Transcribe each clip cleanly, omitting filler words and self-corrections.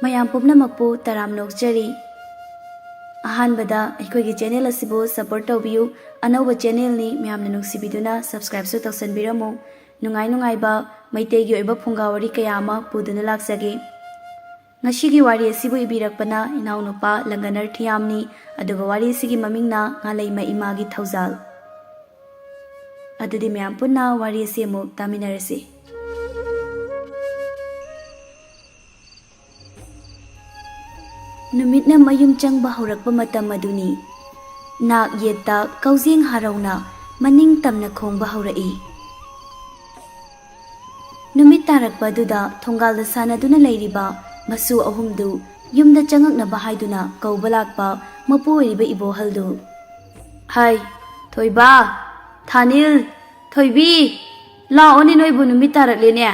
ꯃꯌꯥꯝ ꯄꯨꯝꯅꯃꯛꯄꯨ ꯇꯔꯥꯝ ꯅꯣꯛꯆꯔꯤ ꯑꯍꯥꯟꯕꯗ ꯑꯩꯈꯣꯏꯒꯤ ꯆꯦꯅꯦꯜ ꯑꯁꯤꯕꯨ ꯁꯄꯣꯔꯠ ꯇꯧꯕꯤꯌꯨ ꯑꯅꯧꯕ ꯆꯦꯅꯦꯜꯅꯤ ꯃꯌꯥꯝꯅ ꯅꯨꯡꯁꯤꯕꯤꯗꯨꯅ ꯁꯕꯁꯀ꯭ꯔꯥꯏꯕꯁꯨ ꯇꯧꯁꯟꯕꯤꯔꯝꯃꯨ ꯅꯨꯡꯉꯥꯏꯕ ꯃꯩꯇꯩꯒꯤ ꯑꯣꯏꯕ ꯐꯨꯡꯒꯥ ꯋꯥꯔꯤ ꯀꯌꯥ ꯑꯃ ꯄꯨꯗꯨꯅ ꯂꯥꯛꯆꯒꯦ ꯉꯁꯤꯒꯤ ꯋꯥꯔꯤ ꯑꯁꯤꯕꯨ ꯏꯕꯤꯔꯛꯄꯅ ꯏꯅꯥꯎꯅꯨꯄꯥ ꯂꯪꯒꯅꯔ ꯊꯤꯌꯥꯝꯅꯤ ꯑꯗꯨꯒ ꯋꯥꯔꯤ ꯑꯁꯤꯒꯤ ꯃꯃꯤꯡꯅ ꯉꯥꯂꯩꯃ ꯏꯃꯥꯒꯤ ꯊꯧꯖꯥꯜ ꯑꯗꯨꯗꯤ ꯃꯌꯥꯝ ꯄꯨꯟꯅ ꯋꯥꯔꯤ ꯑꯁꯤ ꯑꯃꯨꯛ ꯇꯥꯃꯤꯟꯅꯔꯁꯤ ꯅꯨꯃꯤꯠꯅ ꯃꯌꯨꯝ ꯆꯪꯕ ꯍꯧꯔꯛꯄ ꯃꯇꯝ ꯑꯗꯨꯅꯤ ꯅꯥꯛ ꯌꯦꯠꯇ ꯀꯧꯖꯦꯡ ꯍꯥꯔꯧꯅ ꯃꯅꯤꯡ ꯇꯝꯅ ꯈꯣꯡꯕ ꯍꯧꯔꯛꯏ ꯅꯨꯃꯤꯠ ꯇꯥꯔꯛꯄ ꯑꯗꯨꯗ ꯊꯣꯡꯒꯥꯜꯗ ꯁꯥꯟꯅꯗꯨꯅ ꯂꯩꯔꯤꯕ ꯃꯁꯨ ꯑꯍꯨꯝꯗꯨ ꯌꯨꯝꯗ ꯆꯪꯉꯛꯅꯕ ꯍꯥꯏꯗꯨꯅ ꯀꯧꯕ ꯂꯥꯛꯄ ꯃꯄꯨ ꯑꯣꯏꯔꯤꯕ ꯏꯕꯣꯍꯜꯗꯨ ꯍꯥꯏ ꯊꯣꯏꯕ ꯊꯥꯅꯤꯜ ꯊꯣꯏꯕꯤ ꯂꯥꯛꯑꯣꯅꯦ ꯅꯣꯏꯕꯨ ꯅꯨꯃꯤꯠ ꯇꯥꯔꯛꯂꯦꯅꯦ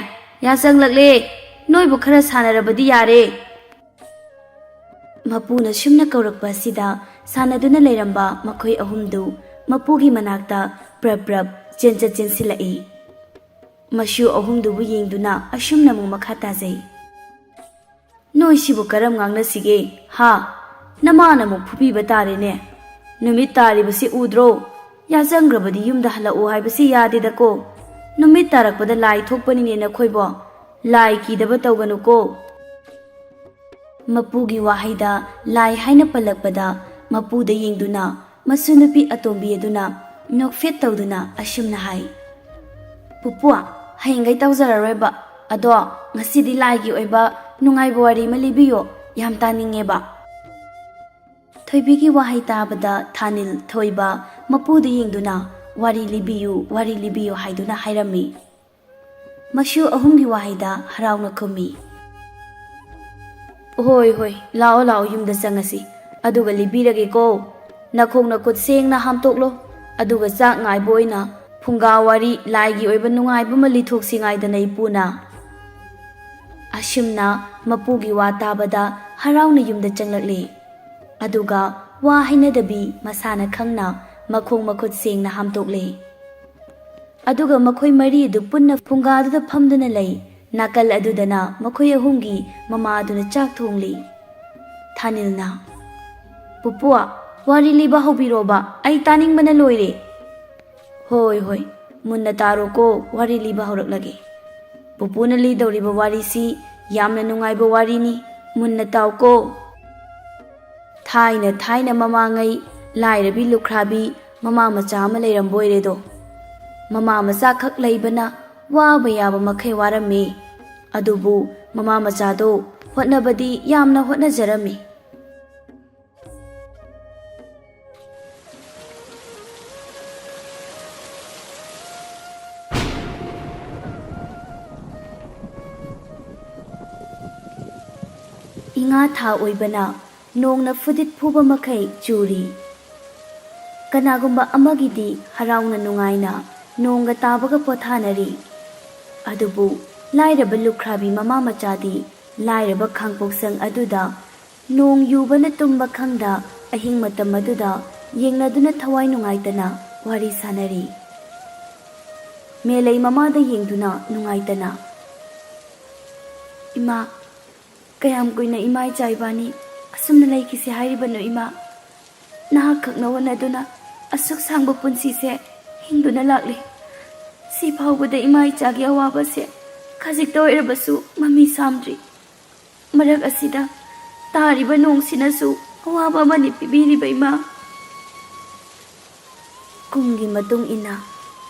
ꯌꯥ ꯆꯪꯂꯛꯂꯦ ꯅꯣꯏꯕꯨ ꯈꯔ ꯁꯥꯟꯅꯔꯕꯗꯤ ꯌꯥꯔꯦ ꯃꯄꯨꯅ ꯁꯨꯝꯅ ꯀꯧꯔꯛꯄ ꯑꯁꯤꯗ ꯁꯥꯟꯅꯗꯨꯅ ꯂꯩꯔꯝꯕ ꯃꯈꯣꯏ ꯑꯍꯨꯝꯗꯨ ꯃꯄꯨꯒꯤ ꯃꯅꯥꯛꯇ ꯄ꯭ꯔꯞ ꯆꯦꯟꯁꯤꯜꯂꯛꯏ ꯃꯁꯨ ꯑꯍꯨꯝꯗꯨꯕꯨ ꯌꯦꯡꯗꯨꯅ ꯑꯁꯨꯝꯅ ꯑꯃꯨꯛ ꯃꯈꯥ ꯇꯥꯖꯩ ꯅꯣꯏꯁꯤꯕꯨ ꯀꯔꯝ ꯉꯥꯡꯅꯁꯤꯒꯦ ꯍꯥ ꯅꯃꯥꯅ ꯑꯃꯨꯛ ꯐꯨꯕꯤꯕ ꯇꯥꯔꯦꯅꯦ ꯅꯨꯃꯤꯠ ꯇꯥꯔꯤꯕꯁꯤ ꯎꯗ꯭ꯔꯣ ꯌꯥꯆꯪꯈ꯭ꯔꯕꯗꯤ ꯌꯨꯝꯗ ꯍꯜꯂꯛꯎ ꯍꯥꯏꯕꯁꯤ ꯌꯥꯗꯦꯗꯀꯣ ꯅꯨꯃꯤꯠ ꯇꯥꯔꯛꯄꯗ ꯂꯥꯏ ꯊꯣꯛꯄꯅꯤꯅꯦ ꯅꯈꯣꯏꯕꯣ ꯂꯥꯏ ꯀꯤꯗꯕ ꯇꯧꯒꯅꯨꯀꯣ ꯃꯄꯨꯒꯤ ꯋꯥꯍꯩꯗ ꯂꯥꯏ ꯍꯥꯏꯅ ꯄꯜꯂꯛꯄꯗ ꯃꯄꯨꯗ ꯌꯦꯡꯗꯨꯅ ꯃꯁꯨ ꯅꯨꯄꯤ ꯑꯇꯣꯝꯕꯤ ꯑꯗꯨꯅ ꯅꯣꯛꯐꯦꯠ ꯇꯧꯗꯨꯅ ꯑꯁꯨꯝꯅ ꯍꯥꯏ ꯄꯨꯄꯨ ꯍꯌꯦꯡꯒꯩ ꯇꯧꯖꯔꯔꯣꯏꯕ ꯑꯗꯣ ꯉꯁꯤꯗꯤ ꯂꯥꯏꯒꯤ ꯑꯣꯏꯕ ꯅꯨꯡꯉꯥꯏꯕ ꯋꯥꯔꯤ ꯑꯃ ꯂꯤꯕꯤꯌꯣ ꯌꯥꯝ ꯇꯥꯅꯤꯡꯉꯦꯕ ꯊꯣꯏꯕꯤꯒꯤ ꯋꯥꯍꯩ ꯇꯥꯕꯗ ꯊꯥꯅꯤꯜ ꯊꯣꯏꯕ ꯃꯄꯨꯗ ꯌꯦꯡꯗꯨꯅ ꯋꯥꯔꯤ ꯂꯤꯕꯤꯌꯨ ꯍꯥꯏꯗꯨꯅ ꯍꯥꯏꯔꯝꯃꯤ ꯃꯁꯨ ꯑꯍꯨꯝꯒꯤ ꯋꯥꯍꯩꯗ ꯍꯔꯥꯎꯅ ꯈꯨꯝꯃꯤ ꯍꯣꯏ ꯂꯥꯛꯑꯣ ꯌꯨꯝꯗ ꯆꯪꯉꯁꯤ ꯑꯗꯨꯒ ꯂꯤꯕꯤꯔꯒꯦꯀꯣ ꯅꯈꯣꯡ ꯅꯈꯨꯠ ꯁꯦꯡꯅ ꯍꯥꯝꯇꯣꯛꯂꯣ ꯑꯗꯨꯒ ꯆꯥꯛ ꯉꯥꯏꯕ ꯑꯣꯏꯅ ꯐꯨꯡꯒꯥ ꯋꯥꯔꯤ ꯂꯥꯏꯒꯤ ꯑꯣꯏꯕ ꯅꯨꯡꯉꯥꯏꯕ ꯑꯃ ꯂꯤꯊꯣꯛꯁꯤꯉꯥꯏꯗꯅ ꯏꯄꯨꯅ ꯑꯁꯨꯝꯅ ꯃꯄꯨꯒꯤ ꯋꯥ ꯇꯥꯕꯗ ꯍꯔꯥꯎꯅ ꯌꯨꯝꯗ ꯆꯪꯂꯛꯂꯤ ꯑꯗꯨꯒ ꯋꯥ ꯍꯩꯅꯗꯕꯤ ꯃꯁꯥꯅ ꯈꯪꯅ ꯃꯈꯣꯡ ꯃꯈꯨꯠ ꯁꯦꯡꯅ ꯍꯥꯝꯇꯣꯛꯂꯤ ꯑꯗꯨꯒ ꯃꯈꯣꯏ ꯃꯔꯤ ꯑꯗꯨ ꯄꯨꯟꯅ ꯐꯨꯡꯒꯥꯗꯨꯗ ꯐꯝꯗꯨꯅ ꯂꯩ ꯅꯥꯀꯜ ꯑꯗꯨꯗꯅ ꯃꯈꯣꯏ ꯑꯍꯨꯝꯒꯤ ꯃꯃꯥ ꯑꯗꯨꯅ ꯆꯥꯛ ꯊꯣꯡꯂꯤ ꯊꯥꯅꯤꯜꯅ ꯄꯨꯄꯨ ꯋꯥꯔꯤ ꯂꯤꯕ ꯍꯧꯕꯤꯔꯣꯕ ꯑꯩ ꯇꯥꯅꯤꯡꯕꯅ ꯂꯣꯏꯔꯦ ꯍꯣꯏ ꯃꯨꯟꯅ ꯇꯥꯔꯣꯀꯣ ꯋꯥꯔꯤ ꯂꯤꯕ ꯍꯧꯔꯛꯂꯒꯦ ꯄꯨꯄꯨꯅ ꯂꯤꯗꯧꯔꯤꯕ ꯋꯥꯔꯤꯁꯤ ꯌꯥꯝꯅ ꯅꯨꯡꯉꯥꯏꯕ ꯋꯥꯔꯤꯅꯤ ꯃꯨꯟꯅ ꯇꯥꯎꯀꯣ ꯊꯥꯏꯅ ꯃꯃꯥꯡꯉꯩ ꯂꯥꯏꯔꯕꯤ ꯂꯨꯈ꯭ꯔꯥꯕꯤ ꯃꯃꯥ ꯃꯆꯥ ꯑꯃ ꯂꯩꯔꯝꯕ ꯑꯣꯏꯔꯦꯗꯣ ꯃꯃꯥ ꯃꯆꯥ ꯈꯛ ꯂꯩꯕꯅ ꯋꯥꯕ ꯌꯥꯕ ꯃꯈꯩ ꯋꯥꯔꯝꯃꯤ ꯑꯗꯨꯕꯨ ꯃꯃꯥ ꯃꯆꯥꯗꯣ ꯍꯣꯠꯅꯕꯗꯤ ꯌꯥꯝꯅ ꯍꯣꯠꯅꯖꯔꯝꯃꯤ ꯏꯉꯥ ꯊꯥ ꯑꯣꯏꯕꯅ ꯅꯣꯡꯅ ꯐꯨꯗꯤꯠ ꯐꯨꯕ ꯃꯈꯩ ꯆꯨꯔꯤ ꯀꯅꯥꯒꯨꯝꯕ ꯑꯃꯒꯤꯗꯤ ꯍꯔꯥꯎꯅ ꯅꯨꯡꯉꯥꯏꯅ ꯅꯣꯡꯒ ꯇꯥꯕꯒ ꯄꯣꯊꯥꯅꯔꯤ ꯑꯗꯨꯕꯨ ꯂꯥꯏꯔꯕ ꯂꯨꯈ꯭ꯔꯥꯕꯤ ꯃꯃꯥ ꯃꯆꯥꯗꯤ ꯂꯥꯏꯔꯕ ꯈꯥꯡꯄꯣꯛꯁꯪ ꯑꯗꯨꯗ ꯅꯣꯡ ꯌꯨꯕꯅ ꯇꯨꯝꯕ ꯈꯪꯗ ꯑꯍꯤꯡ ꯃꯇꯝ ꯑꯗꯨꯗ ꯌꯦꯡꯅꯗꯨꯅ ꯊꯋꯥꯏ ꯅꯨꯡꯉꯥꯏꯇꯅ ꯋꯥꯔꯤ ꯁꯥꯅꯔꯤ ꯃꯦꯂꯩ ꯃꯃꯥꯗ ꯌꯦꯡꯗꯨꯅ ꯅꯨꯡꯉꯥꯏꯇꯅ ꯏꯃꯥ ꯀꯌꯥꯝ ꯀꯨꯏꯅ ꯏꯃꯥ ꯏꯆꯥ ꯏꯕꯥꯅꯤ ꯑꯁꯨꯝꯅ ꯂꯩꯈꯤꯁꯦ ꯍꯥꯏꯔꯤꯕꯅꯣ ꯏꯃꯥ ꯅꯍꯥꯛ ꯈꯛꯅ ꯍꯣꯠꯅꯗꯨꯅ ꯑꯁꯨꯛ ꯁꯥꯡꯕ ꯄꯨꯟꯁꯤꯁꯦ ꯍꯤꯡꯗꯨꯅ ꯂꯥꯛꯂꯤ ꯁꯤ ꯐꯥꯎꯕꯗ ꯏꯃꯥ ꯏꯆꯥꯒꯤ ꯑꯋꯥꯕꯁꯦ ꯈꯖꯤꯛꯇ ꯑꯣꯏꯔꯕꯁꯨ ꯃꯃꯤ ꯁꯥꯝꯗ꯭ꯔꯤ ꯃꯔꯛ ꯑꯁꯤꯗ ꯇꯥꯔꯤꯕ ꯅꯣꯡꯁꯤꯅꯁꯨ ꯑꯋꯥꯕ ꯑꯃꯅꯤ ꯄꯤꯕꯤꯔꯤꯕ ꯏꯃꯥ ꯀꯨꯝꯒꯤ ꯃꯇꯨꯡ ꯏꯟꯅ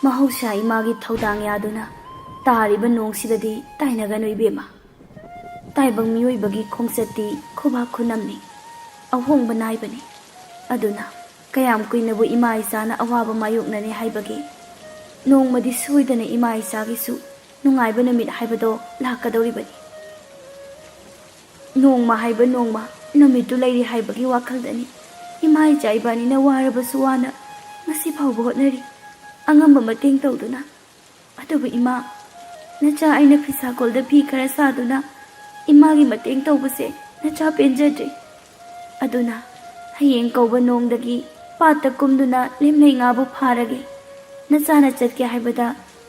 ꯃꯍꯧꯁꯥ ꯏꯃꯥꯒꯤ ꯊꯧꯗꯥꯡ ꯌꯥꯗꯨꯅ ꯇꯥꯔꯤꯕ ꯅꯣꯡꯁꯤꯗꯗꯤ ꯇꯥꯏꯅꯒꯅꯨ ꯏꯕꯦꯝꯃ ꯇꯥꯏꯕꯪ ꯃꯤꯑꯣꯏꯕꯒꯤ ꯈꯣꯡꯆꯠꯇꯤ ꯈꯨꯕꯥꯛ ꯈꯨꯅꯝꯅꯤ ꯑꯍꯣꯡꯕ ꯅꯥꯏꯕꯅꯤ ꯑꯗꯨꯅ ꯀꯌꯥꯝ ꯀꯨꯏꯅꯕꯨ ꯏꯃꯥ ꯏꯆꯥꯅ ꯑꯋꯥꯕ ꯃꯥꯌꯣꯛꯅꯅꯤ ꯍꯥꯏꯕꯒꯦ ꯅꯣꯡꯃꯗꯤ ꯁꯣꯏꯗꯅ ꯏꯃꯥ ꯏꯆꯥꯒꯤꯁꯨ ꯅꯨꯡꯉꯥꯏꯕ ꯅꯨꯃꯤꯠ ꯍꯥꯏꯕꯗꯣ ꯂꯥꯛꯀꯗꯧꯔꯤꯕꯅꯤ ꯅꯣꯡꯃ ꯍꯥꯏꯕ ꯅꯣꯡꯃ ꯅꯨꯃꯤꯠꯇꯨ ꯂꯩꯔꯤ ꯍꯥꯏꯕꯒꯤ ꯋꯥꯈꯜꯗꯅꯤ ꯏꯃꯥ ꯏꯆꯥ ꯏꯕꯥꯅꯤꯅ ꯋꯥꯔꯕꯁꯨ ꯋꯥꯅ ꯉꯁꯤ ꯐꯥꯎꯕ ꯍꯣꯠꯅꯔꯤ ꯑꯉꯝꯕ ꯃꯇꯦꯡ ꯇꯧꯗꯨꯅ ꯑꯗꯨꯕꯨ ꯏꯃꯥ ꯅꯆꯥ ꯑꯩꯅ ꯐꯤꯁꯥꯀꯣꯜꯗ ꯐꯤ ꯈꯔ ꯁꯥꯗꯨꯅ ꯏꯃꯥꯒꯤ ꯃꯇꯦꯡ ꯇꯧꯕꯁꯦ ꯅꯆꯥ ꯄꯦꯟꯖꯗ꯭ꯔꯤ ꯑꯗꯨꯅ ꯍꯌꯦꯡ ꯀꯧꯕ ꯅꯣꯡꯗꯒꯤ ꯄꯥꯠꯇ ꯀꯨꯝꯗꯨꯅ ꯂꯦꯝꯂꯩ ꯉꯥꯕꯨ ꯐꯥꯔꯒꯦ ꯅꯆꯥꯅ ꯆꯠꯀꯦ ꯍꯥꯏꯕꯗ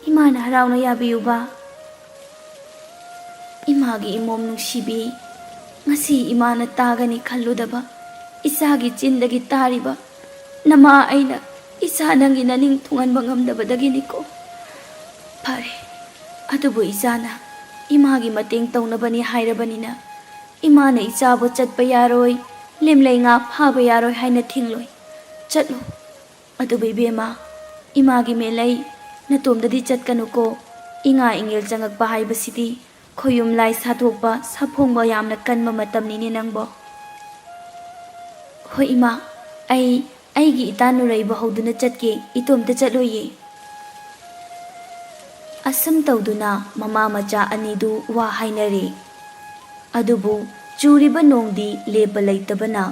ꯏꯃꯥꯅ ꯍꯔꯥꯎꯅ ꯌꯥꯕꯤꯌꯨꯕ ꯏꯃꯥꯒꯤ ꯏꯃꯣꯝ ꯅꯨꯡꯁꯤꯕꯤ ngasi imana tagani khalludaba isagi chindagi tariba nama aina isa nangi naning thunganba ngamdabadagini ko. Pare, adubu isana imagi mateng taunabani hairabanina imana ichabu chatpa yaroi lemlei nga phaba yaroi haina thingloi chatlu. Adubu ibema imagi melai natomdadi chatkanu ko inga ingel jangakpa haibasidi khoyum lai sathokpa saphongba yamna kanba matamnini nangbo. Hoi ima, aigi itanurai bahoduna chatke itomta chatloye. Asam tawduna mama macha anidu wa hainare. Adubu churiba nongdi lepa laitabana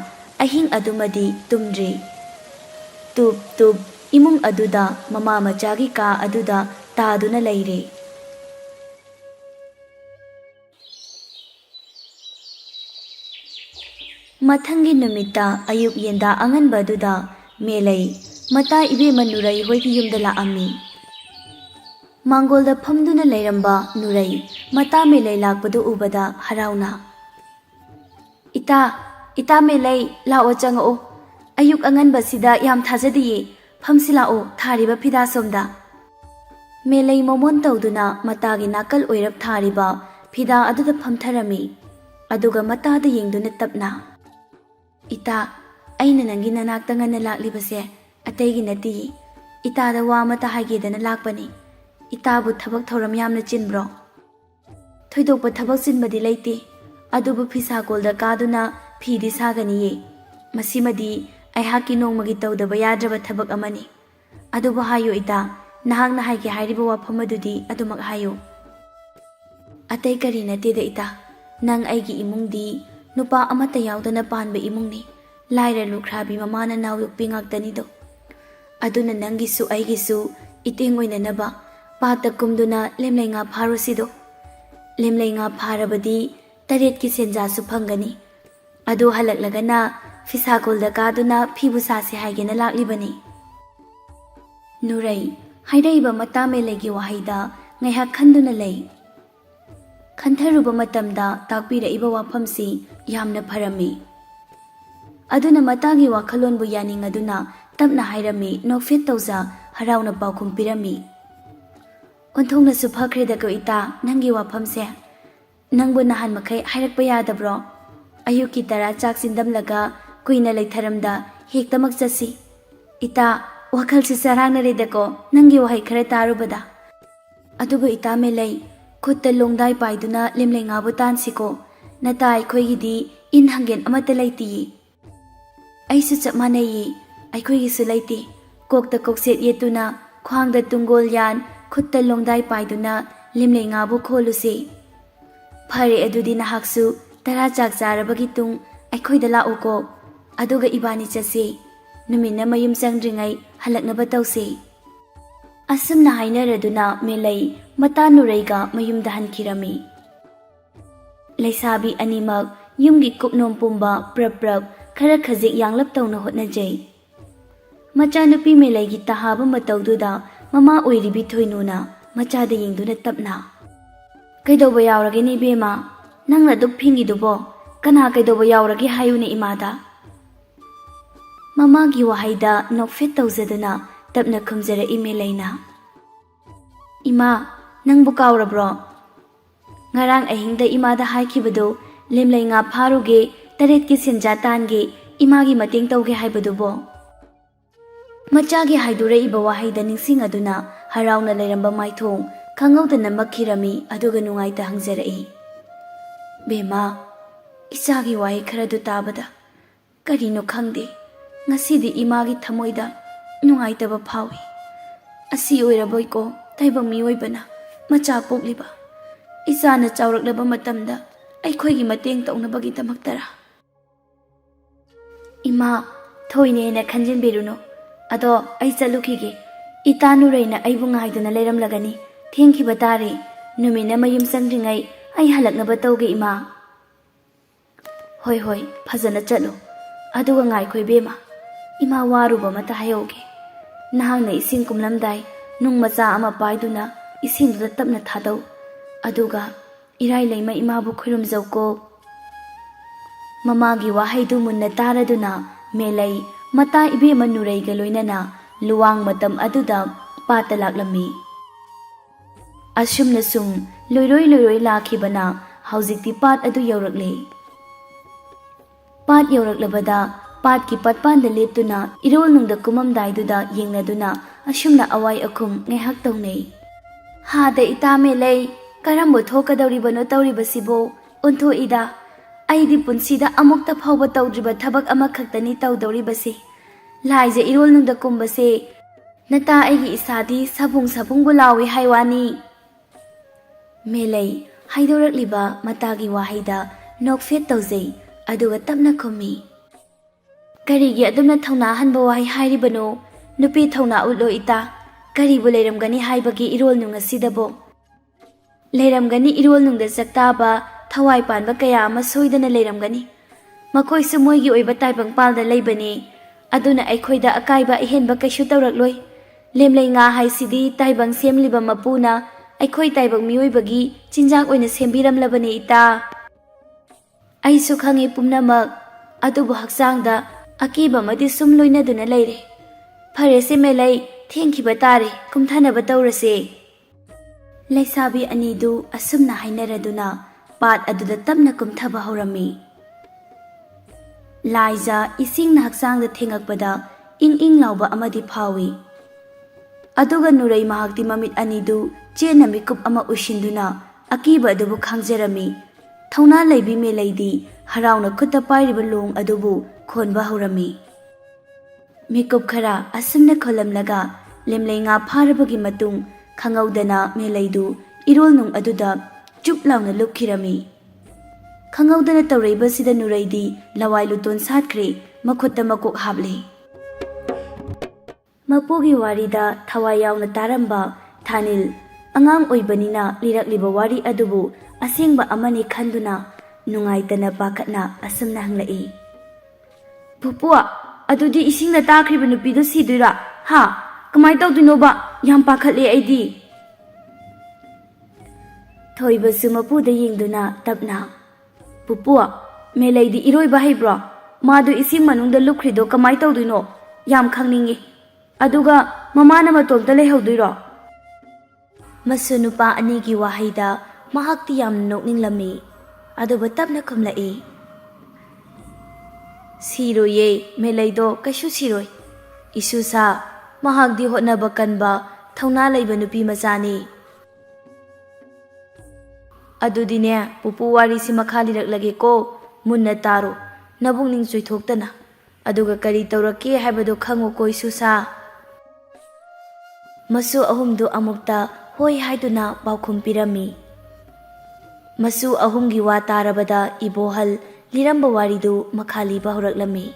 ahing adumadi tumdre. Tub imung aduda mama machagi ka aduda taduna laire. Mathangi numita ayuk yenda anganba aduda melai mata ibema nurai hoigi yumda laami. Mangolda phamduna lairamba nurai mata melai lakpadu ubada harauna. Ita melai lao changao ayuk anganba sida yam thajadiye phamsi lao thariba phida somda. Melai momon tawduna matagi nakal oirap thariba phida aduda phamtharami aduga matada yengduna tapna. Ita aina nangi nanakta ngana laklibase ataigi nati itada wa mata haigedana lakpani. Itabu thabak thoram yamna chinbro. Thoidokpa thabak chinbadi leite adubu phisagolda kaduna phidi saganiye. Masimadi aihaki nongmagi tawdaba yadraba thabak amani. Adubu hayo ita nahakna haige hairiba wafam adudi adumak hayo. Atai kari nateda ita nang aigi imungdi nupa amata yaudana panba imungni laira lukhrabi mamana nawuk pingaktani do. Aduna nangisu aigisu itingoina naba pata kumduna lemlei nga pharusido. Lemlei nga pharabadi taret ki senja su phangani. Adu halaklagana fisagolda kaduna phibusasi haigena laklibani. Nurai hairaiba mata melegi wahaida ngaihak khanduna lei. Khantharuba matamda takpira iba wafamsi yamna pharami. Aduna matagi wakhalonbu yaningaduna tapna hairami nokfet tawza harauna paukhum pirami. Onthongna su phakreda ko ita nangi wafamse nangbu nahan makai hairakpa yadabro. Ayuki tara chak sindamlaga kuina leitharamda hektamak chasi. Ita wakhal si sarangna redako nangi wahai khara tarubada. Adugu ita melai khutta longdai paiduna lemlei ngabu tansiko natai khoigidi in hangen amata leiti. Aisu chap manayi aikhoigi su leiti kokta kokset yetuna khwangda tungol yan khutta longdai paiduna lemlei ngabu kholusi. Phare adudi nahaksu tara chak charabagi tung aikhoida laoko aduga ibani chasi numina mayum changdringai halaknaba tawsi. Asumna hainaraduna melai mata nuraiga mayumda hankirami. Laisabi animak yumgi kupnom pumba prap khara khazik yanglap tawna hotnajai. Machanupi melaigi tahaba matawduda mama oiribi thoinuna machada yengduna tapna. Kaidoba yaurage ni bema nangna duk phingidubo kana kaidoba yaurage hayune imada. Mama gi wahaida nokfet tawzaduna tapna khumjara imelaina. Ima nangbu kaurabro. Ngarang ahingda imada haikibado lemlei nga pharuge taret ki senja tange imagi mateng tawge haibadubo. Machagi haidure iba wahaida ningsing aduna harauna leiramba maithong khangawdana makhirami aduga nungaita hangjarai. Bema isagi wai kharadu tabada karino khangde ngasidi imagi thamoida nungaitaba phawi. Asi oiraboiko taibang miyoibana macha pokliba isana chawraklaba matamda aikhoigi mateng tawnabagi damaktara. Ima thoine na khanjin biruno ado ai chalukhige itanu reina aibu ngaiduna leiramlagani thengkhiba tare numina mayum sangringai ai halaknaba tawge ima. Hoi phajana chalo aduga ngai khoi bema ima waruba mata hayoge nahangna ising kumlamdai nung macha ama paiduna isingduda tapna thadau aduga irai leima imabu khurumjau ko. Mamagi wahaidu munna taraduna Melai mata ibema Nuraiga loinana luwang matam aduda pata laklami. Asumna sum loiroi lakhibana hauzikti pat adu yaurakle. Pat yauraklabada pat ki patpanda leptuna irol nungda kumamdaiduda yengnaduna asumna awai akum ngaihak taunai. Hada ita Melai karambo thokadawribano tawribasibo untho ida aidi punsida amukta phawba tawdriba thabak amakhaktani tawdawribasi laije irol nungda kumbase nata aigi isadi sabung bulawi haiwani. Melai haidorakliba matagi wahaida nokfet tawjai aduga tapna khumi. Karigi adumna thauna hanba wahi hairibano nupi thauna utlo ita karibu leiramgani haibagi irol nunga sidabo. Leiramgani irol nungda jaktaba thawai panba kaya ama soidana leiramgani. Makoisu moigi oiba taibang palda leibani aduna aikhoida akaiba ihenba kaishu tawrakloi. Lemlei nga haisidi taibang semliba mapuna aikoi taibang mioibagi chinjak oina sembiramlabani ita. Aisu khangi pumnamak adubu haksangda akiba madi sum loinaduna leire. Farese Melai thengkiba tare kumthanaba tawrase. Laisabi anidu asumna hainaraduna pat aduda tapna kumthaba horami. Laija isingna haksangda thengakpada ing lauba amadi phawi. Aduga Nurai mahakti mamit anidu chena mikup ama ushinduna akiba adubu khangjarami. Thauna leibi Melaidi harauna khutta pairiba long adubu khonba horami. Mikup khara asumna kholamlaga lemlei nga pharabagi matung khangaudana Melaidu irol nung aduda chup launa lupkhirami. Khangaudana tawreibasida Nuraidi lawai luton satkre makhutta makok haple. Mapugi warida thawai yauna taramba Thanil angang oibanina lirakliba wari adubu asengba amani khanduna nungaitana pakhatna asumna hanglai. Pupua adudi isingna takriba nupido siduira ha kamai tawduinoba yam pakhatle aidi. Thoibasu mapuda yengduna tapna Pupua Melaidi iroiba haibra madu ising manungda lukkhrido kamai tawduino yam khangningi aduga mamana matomta leihauduiro. Masu nupa anigi wahaida mahakti yamna nokninglami aduba tapna khumlai. Siroye Melaido kaishu siroi isusa mahakdi hotnaba kanba thauna leiba nupi macani. Adudine pupu wari si makhali raklage ko munna taro nabungning choithoktana aduga kari tawrake haibado khango ko isusa. Masu ahumdu amukta hoi haiduna paukhum pirami. Masu ahumgi wa tarabada ibohal liramba waridu makhali bahuraklami.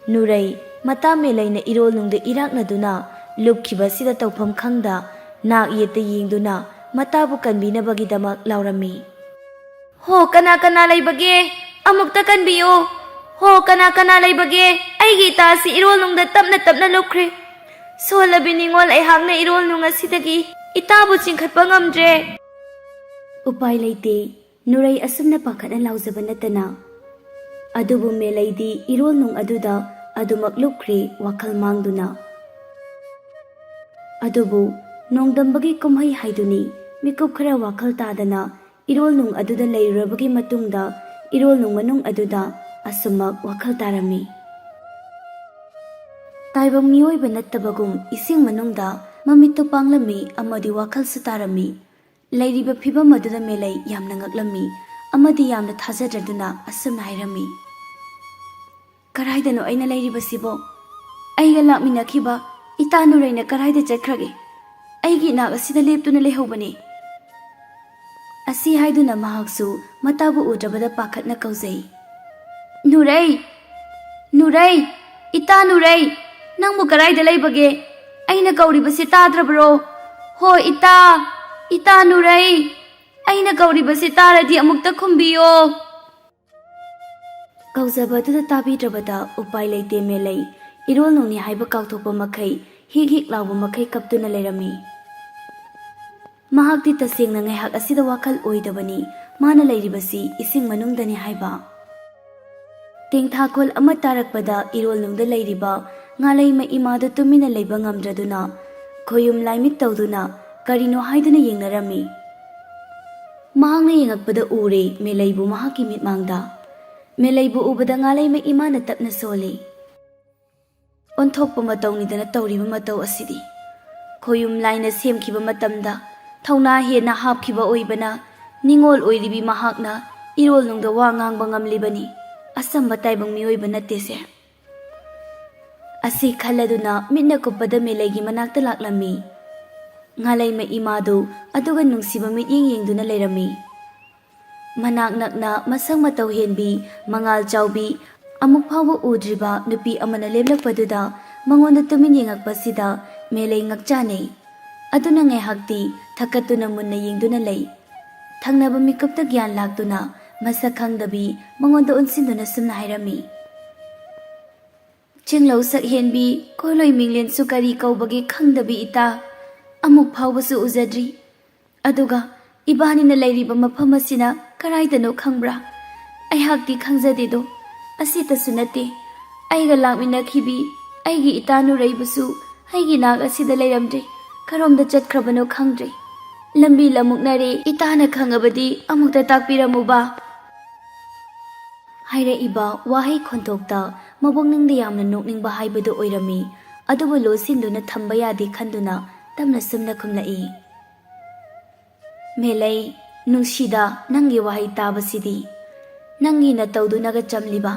Nurai mata Melaina irol nungda iraknaduna lupkhiba sida tawpham khangda nak yeta yengduna matabu kanbinabagidamak laurami. Ho kana leibage amukta kanbiyo. Ho kana leibage aigi tasi irol nungda tapna lupkhre. Solabi ningol aihakna irol nunga sidagi itabu chingkhatpa ngamdre. Upai leite Nurai asumna pakhatna laujaba natana adubu Melaidi irol nung aduda adumak lupkhre wakhal mangduna. Adubu nongdambagi kumhai haiduni mikup khara wakhal tadana irol nung aduda leirabagi matungda irol nung manung aduda asumak wakhal tarami. Taibang mioiba nattabagum ising manungda mamitto panglami amadi wakhal sutarami. Leiriba phibam aduda Melai yamna ngaklami amadi yamna thajadraduna asumna hairami. Karaidano aina leiribasibo aiga lakminakhiba ita Nuraina karaida chakhrage aigi nak asida leptuna leihobani. Asi haiduna mahaksu matabu udrabada pakhatna kaujai. Nurai ita Nurai nangmu karaida leibage aina kauribasi tadrabro. Ho ita Nurai aina kauribasi taradi amukta khumbiyo. Kaujabaduna tabidrabada upai leite Melai irol nungni haiba kauthopa makai hik lauba makai kaptuna leirami. ꯃꯍꯥꯛꯇꯤ ꯇꯁꯦꯡꯅ ꯉꯥꯏꯍꯥꯛ ꯑꯁꯤꯗ ꯋꯥꯈꯜ ꯑꯣꯏꯗꯕꯅꯤ ꯃꯥꯅ ꯂꯩꯔꯤꯕꯁꯤ ꯏꯁꯤꯡ ꯃꯅꯨꯡꯗꯅꯤ ꯍꯥꯏꯕ꯫ ꯇꯦꯡꯊꯥꯈꯣꯜ ꯑꯃ ꯇꯥꯔꯛꯄꯗ ꯏꯔꯣꯜꯅꯨꯡꯗ ꯂꯩꯔꯤꯕ ꯉꯥꯂꯩꯃ ꯏꯃꯥꯗꯨ ꯇꯨꯃꯤꯟꯅ ꯂꯩꯕ ꯉꯝꯗ꯭ꯔꯗꯨꯅ ꯈꯣꯌꯨꯝ ꯂꯥꯏꯃꯤꯠ ꯇꯧꯗꯨꯅ ꯀꯔꯤꯅꯣ ꯍꯥꯏꯗꯨꯅ ꯌꯦꯡꯅꯔꯝꯃꯤ꯫ ꯃꯍꯥꯛꯅ ꯌꯦꯡꯉꯛꯄꯗ ꯎꯔꯦ ꯃꯦꯂꯩꯕꯨ ꯃꯍꯥꯛꯀꯤ ꯃꯤꯠꯃꯥꯡꯗ꯫ ꯃꯦꯂꯩꯕꯨ ꯎꯕꯗ ꯉꯥꯂꯩꯃ ꯏꯃꯥꯅ ꯇꯞꯅ ꯁꯣꯜꯂꯤ꯫ ꯑꯣꯟꯊꯣꯛꯄ ꯃꯇꯧꯅꯤꯗꯅ ꯇꯧꯔꯤꯕ ꯃꯇꯧ ꯑꯁꯤꯗꯤ꯫ ꯈꯣꯌꯨꯝ ꯂꯥꯏꯅ ꯁꯦꯝꯈꯤꯕ ꯃꯇꯝꯗ ꯊꯧꯅꯥ ꯍꯦꯟꯅ ꯍꯥꯞꯈꯤꯕ ꯑꯣꯏꯕꯅ ꯅꯤꯡꯉꯣꯜ ꯑꯣꯏꯔꯤꯕꯤ ꯃꯍꯥꯛꯅ ꯏꯔꯣꯜꯅꯨꯡꯗ ꯋꯥ ꯉꯥꯡꯕ ꯉꯝꯂꯤꯕꯅꯤ, ꯑꯁꯝꯕ ꯇꯥꯏꯕꯪ ꯃꯤꯑꯣꯏꯕ ꯅꯠꯇꯦꯁꯦ꯫ ꯑꯁꯤ ꯈꯜꯂꯗꯨꯅ ꯃꯤꯠꯅ ꯀꯨꯞꯄꯗ ꯃꯦꯂꯩꯒꯤ ꯃꯅꯥꯛꯇ ꯂꯥꯛꯂꯝꯃꯤ꯫ ꯉꯥꯂꯩꯃ ꯏꯃꯥꯗꯨ ꯑꯗꯨꯒ ꯅꯨꯡꯁꯤꯕ ꯃꯤꯠꯌꯦꯡ ꯌꯦꯡꯗꯨꯅ ꯂꯩꯔꯝꯃꯤ꯫ ꯃꯅꯥꯛ ꯅꯛꯅ ꯃꯁꯛ ꯃꯇꯧ ꯍꯦꯟꯕꯤ, ꯃꯉꯥꯜ ꯆꯥꯎꯕꯤ, ꯑꯃꯨꯛ ꯐꯥꯎꯕ ꯎꯗ꯭ꯔꯤꯕ ꯅꯨꯄꯤ ꯑꯃꯅ ꯂꯦꯞꯂꯛꯄꯗꯨꯗ ꯃꯉꯣꯟꯗ ꯇꯨꯃꯤꯟ ꯌꯦꯡꯉꯛꯄꯁꯤꯗ ꯃꯦꯂꯩ ꯉꯛꯆꯥꯅꯩ꯫ ꯑꯗꯨꯅ ꯉꯥꯏꯍꯥꯛꯇꯤ ꯊꯛꯀꯠꯇꯨꯅ ꯃꯨꯟꯅ ꯌꯦꯡꯗꯨꯅ ꯂꯩ꯫ ꯊꯪꯅꯕ ꯃꯤꯀꯨꯞꯇ ꯒ꯭ꯌꯥꯟ ꯂꯥꯛꯇꯨꯅ ꯃꯁꯛ ꯈꯪꯗꯕꯤ ꯃꯉꯣꯟꯗ ꯑꯣꯟꯁꯤꯟꯗꯨꯅ ꯁꯨꯝꯅ ꯍꯥꯏꯔꯝꯃꯤ꯫ ꯆꯤꯡꯂꯧ ꯁꯛꯍꯦꯟꯕꯤ, ꯈꯣꯏꯂꯣꯏ ꯃꯤꯡꯂꯦꯟꯁꯨ ꯀꯔꯤ ꯀꯧꯕꯒꯦ ꯈꯪꯗꯕꯤ ꯏꯇꯥ, ꯑꯃꯨꯛ ꯐꯥꯎꯕꯁꯨ ꯎꯖꯗ꯭ꯔꯤ꯫ ꯑꯗꯨꯒ ꯏꯕꯥꯅꯤꯅ ꯂꯩꯔꯤꯕ ꯃꯐꯝ ꯑꯁꯤꯅ ꯀꯔꯥꯏꯗꯅꯣ ꯈꯪꯕ꯭ꯔꯥ? ꯑꯩꯍꯥꯛꯇꯤ ꯈꯪꯖꯗꯦꯗꯣ꯫ ꯑꯁꯤꯇꯁꯨ ꯅꯠꯇꯦ, ꯑꯩꯒ ꯂꯥꯛꯃꯤꯟꯅꯈꯤꯕꯤ ꯑꯩꯒꯤ ꯏꯇꯥ ꯅꯨꯔꯩꯕꯨꯁꯨ ꯑꯩꯒꯤ ꯅꯥꯛ ꯑꯁꯤꯗ ꯂꯩꯔꯝꯗ꯭ꯔꯦ, ꯀꯔꯣꯝꯗ ꯆꯠꯈ꯭ꯔꯕꯅꯣ ꯈꯪꯗ꯭ꯔꯦ꯫ ꯂꯝꯕꯤ ꯂꯝꯃꯨꯛꯅꯔꯦ, ꯏꯇꯥꯅ ꯈꯪꯉꯕꯗꯤ ꯑꯃꯨꯛꯇ ꯇꯥꯛꯄꯤꯔꯝꯃꯨꯕ꯫ ꯍꯥꯏꯔꯛꯏꯕ ꯋꯥꯍꯩ ꯈꯣꯟꯊꯣꯛꯇ ꯃꯕꯨꯛꯅꯤꯡꯗ ꯌꯥꯝꯅ ꯅꯣꯛꯅꯤꯡꯕ ꯍꯥꯏꯕꯗꯨ ꯑꯣꯏꯔꯝꯃꯤ꯫ ꯑꯗꯨꯕꯨ ꯂꯣꯠꯁꯤꯟꯗꯨꯅ ꯊꯝꯕ ꯌꯥꯗꯦ ꯈꯟꯗꯨꯅ ꯇꯞꯅ ꯁꯨꯝꯅ ꯈꯨꯝꯂꯛꯏ꯫ ꯃꯦꯂꯩ, ꯅꯨꯡꯁꯤꯗ ꯅꯪꯒꯤ ꯋꯥꯍꯩ ꯇꯥꯕꯁꯤꯗꯤ꯫ ꯅꯪꯒꯤ ꯅꯇꯧꯗꯨꯅꯒ ꯆꯝꯂꯤꯕ,